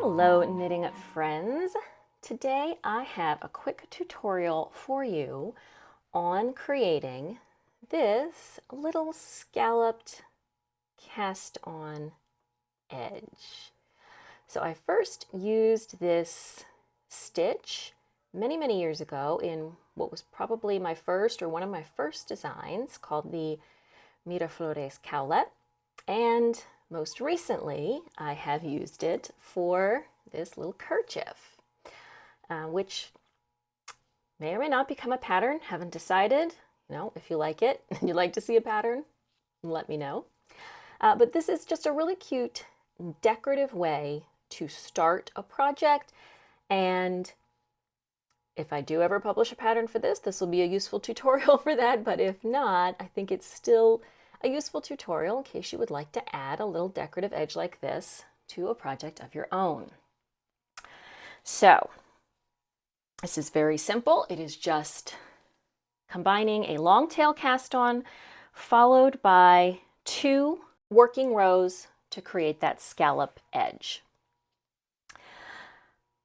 Hello, knitting friends. Today I have a quick tutorial for you on creating this little scalloped cast-on edge. So I first used this stitch many years ago in what was probably my first or one of my first designs called the Miraflores cowlet, and most recently I have used it for this little kerchief, which may or may not become a pattern. Haven't decided. If you like it and you'd like to see a pattern, let me know. But this is just a really cute decorative way to start a project, and if I do ever publish a pattern for this, this will be a useful tutorial for that, but if not, I think it's still a useful tutorial in case you would like to add a little decorative edge like this to a project of your own. So this is very simple. It is just combining a long tail cast on followed by 2 working rows to create that scallop edge.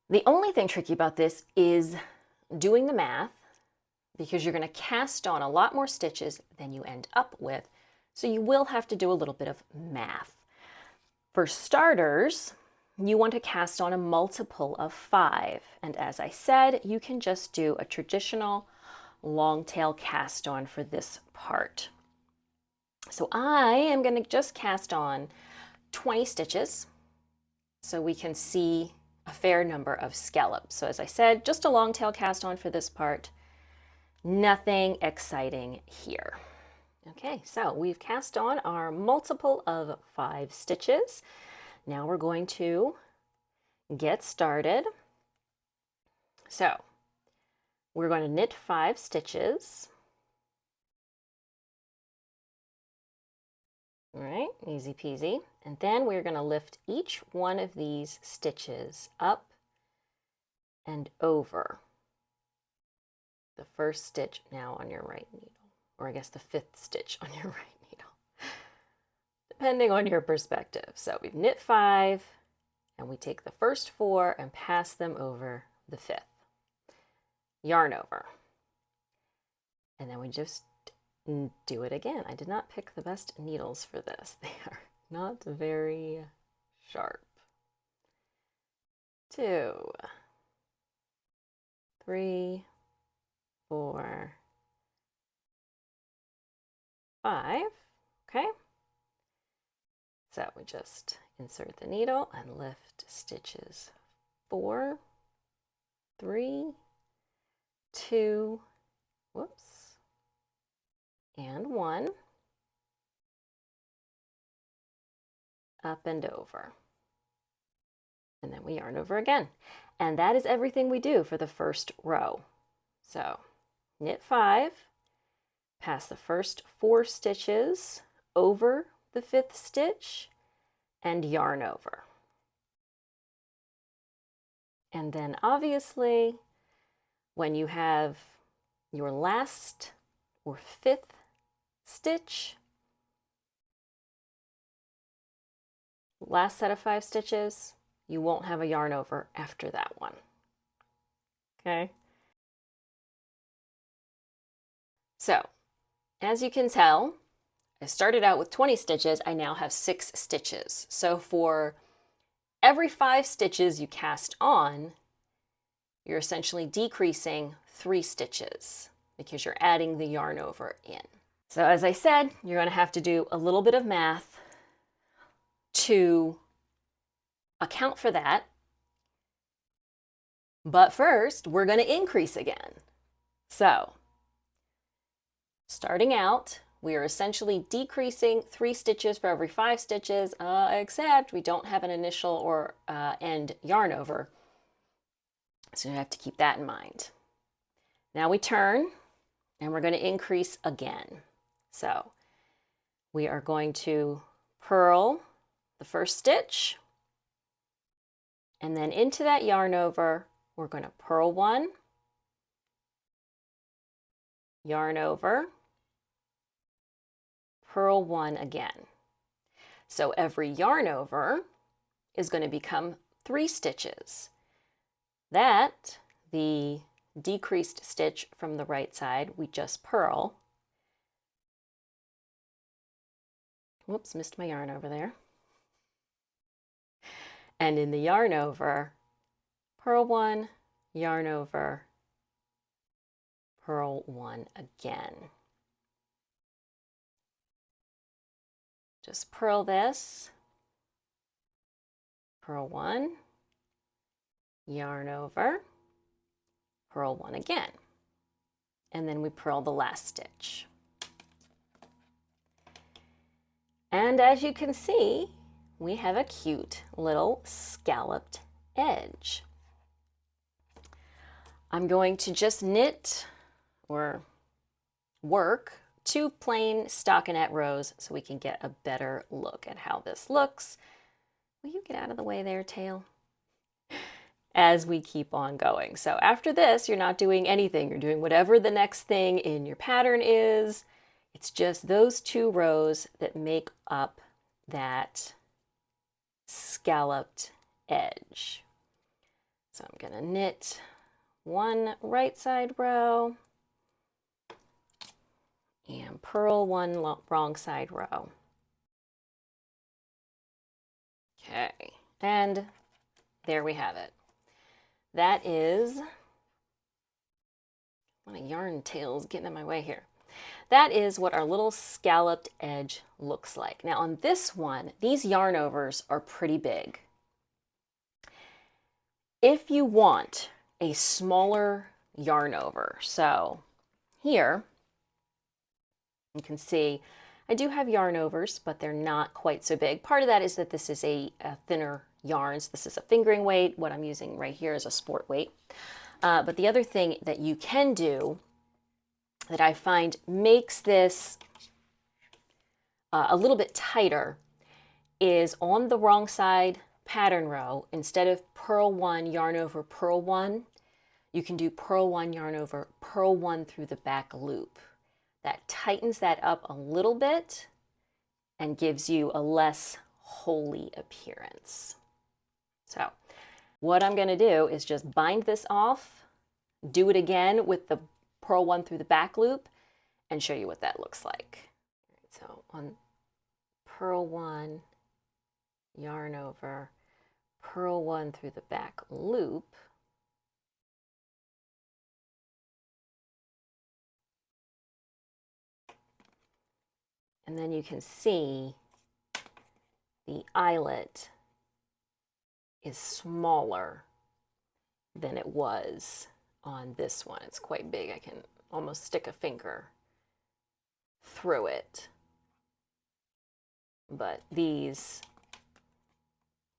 The only thing tricky about this is doing the math, because you're going to cast on a lot more stitches than you end up with. So you will have to do a little bit of math. For starters, you want to cast on a multiple of 5. And as I said, you can just do a traditional long tail cast on for this part. So I am going to just cast on 20 stitches so we can see a fair number of scallops. So as I said, just a long tail cast on for this part. Nothing exciting here. Okay, so we've cast on our multiple of 5 stitches. Now we're going to get started. So we're going to knit 5 stitches. All right, easy peasy. And then we're going to lift each one of these stitches up and over the first stitch now on your right needle, or I guess the 5th stitch on your right needle, depending on your perspective. So we've knit 5, and we take the first 4 and pass them over the 5th. Yarn over. And then we just do it again. I did not pick the best needles for this. They are not very sharp. 2, 3, 4, 5. Okay. So we just insert the needle and lift stitches 4, 3, 2, whoops, and 1, up and over. And then we yarn over again. And that is everything we do for the first row. So knit 5, pass the first 4 stitches over the 5th stitch, and yarn over. And then obviously, when you have your last or 5th stitch, last set of 5 stitches, you won't have a yarn over after that one. Okay? So, as you can tell, I started out with 20 stitches. I now have 6 stitches. So for every 5 stitches you cast on, you're essentially decreasing 3 stitches because you're adding the yarn over in. So as I said, you're going to have to do a little bit of math to account for that. But first, we're going to increase again. So starting out, we are essentially decreasing 3 stitches for every 5 stitches, except we don't have an initial or end yarn over. So you have to keep that in mind. Now we turn, and we're going to increase again. So we are going to purl the first stitch, and then into that yarn over, we're going to purl 1, yarn over, purl 1 again. So every yarn over is going to become 3 stitches. That, the decreased stitch from the right side, we just purl. Whoops, missed my yarn over there. And in the yarn over, purl 1, yarn over, purl 1 again. Just purl this, purl 1, yarn over, purl 1 again, and then we purl the last stitch. And as you can see, we have a cute little scalloped edge. I'm going to just knit or work 2 plain stockinette rows so we can get a better look at how this looks. Will you get out of the way there, tail? As we keep on going. So after this, you're not doing anything. You're doing whatever the next thing in your pattern is. It's just those 2 rows that make up that scalloped edge. So I'm going to knit 1 right side row and purl 1 wrong side row. Okay, and there we have it. That is, a lot of yarn tails getting in my way here. That is what our little scalloped edge looks like. Now on this one, these yarn overs are pretty big. If you want a smaller yarn over, so here you can see I do have yarn overs, but they're not quite so big. Part of that is that this is a thinner yarn. So this is a fingering weight. What I'm using right here is a sport weight. But the other thing that you can do that I find makes this a little bit tighter is on the wrong side pattern row, instead of purl 1, yarn over, purl 1, you can do purl 1, yarn over, purl 1 through the back loop. That tightens that up a little bit and gives you a less holy appearance. So what I'm going to do is just bind this off, do it again with the purl 1 through the back loop, and show you what that looks like. So on purl 1, yarn over, purl 1 through the back loop, and then you can see the eyelet is smaller than it was on this one. It's quite big. I can almost stick a finger through it. But these,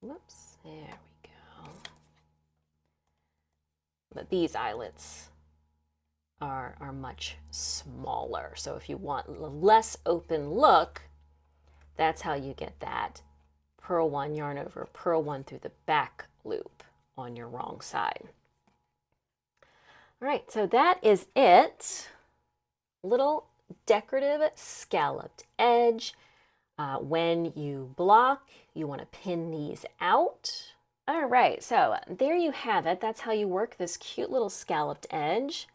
whoops, there we go. But these eyelets are much smaller. So if you want a less open look, that's how you get that purl 1, yarn over, purl 1 through the back loop on your wrong side. All right, so that is it. Little decorative scalloped edge. When you block, you want to pin these out. All right, so there you have it. That's how you work this cute little scalloped edge.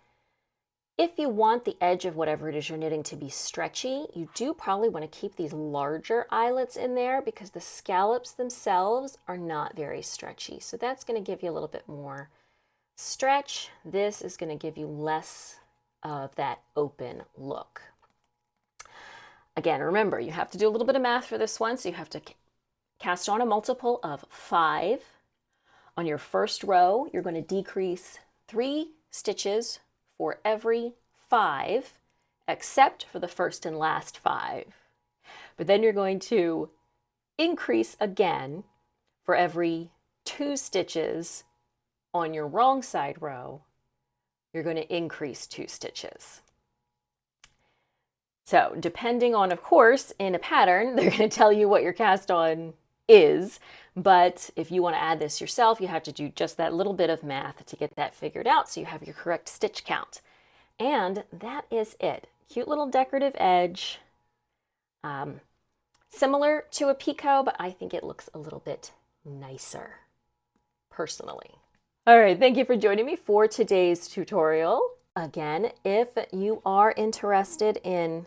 If you want the edge of whatever it is you're knitting to be stretchy, you do probably want to keep these larger eyelets in there because the scallops themselves are not very stretchy. So that's going to give you a little bit more stretch. This is going to give you less of that open look. Again, remember, you have to do a little bit of math for this one. So you have to cast on a multiple of 5. On your first row, you're going to decrease 3 stitches for every 5, except for the first and last 5. But then you're going to increase again for every 2 stitches on your wrong side row. You're going to increase 2 stitches. So depending on, of course, in a pattern, they're going to tell you what your cast on is. But if you want to add this yourself, you have to do just that little bit of math to get that figured out so you have your correct stitch count. And that is it. Cute little decorative edge. Similar to a picot, but I think it looks a little bit nicer. personally. All right, thank you for joining me for today's tutorial. Again, if you are interested in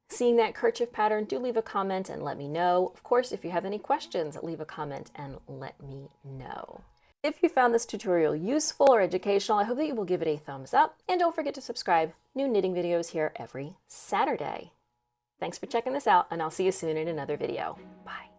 seeing that kerchief pattern, do leave a comment and let me know. Of course, if you have any questions, leave a comment and let me know. If you found this tutorial useful or educational, I hope that you will give it a thumbs up, and don't forget to subscribe. New knitting videos here every Saturday. Thanks for checking this out, and I'll see you soon in another video. Bye.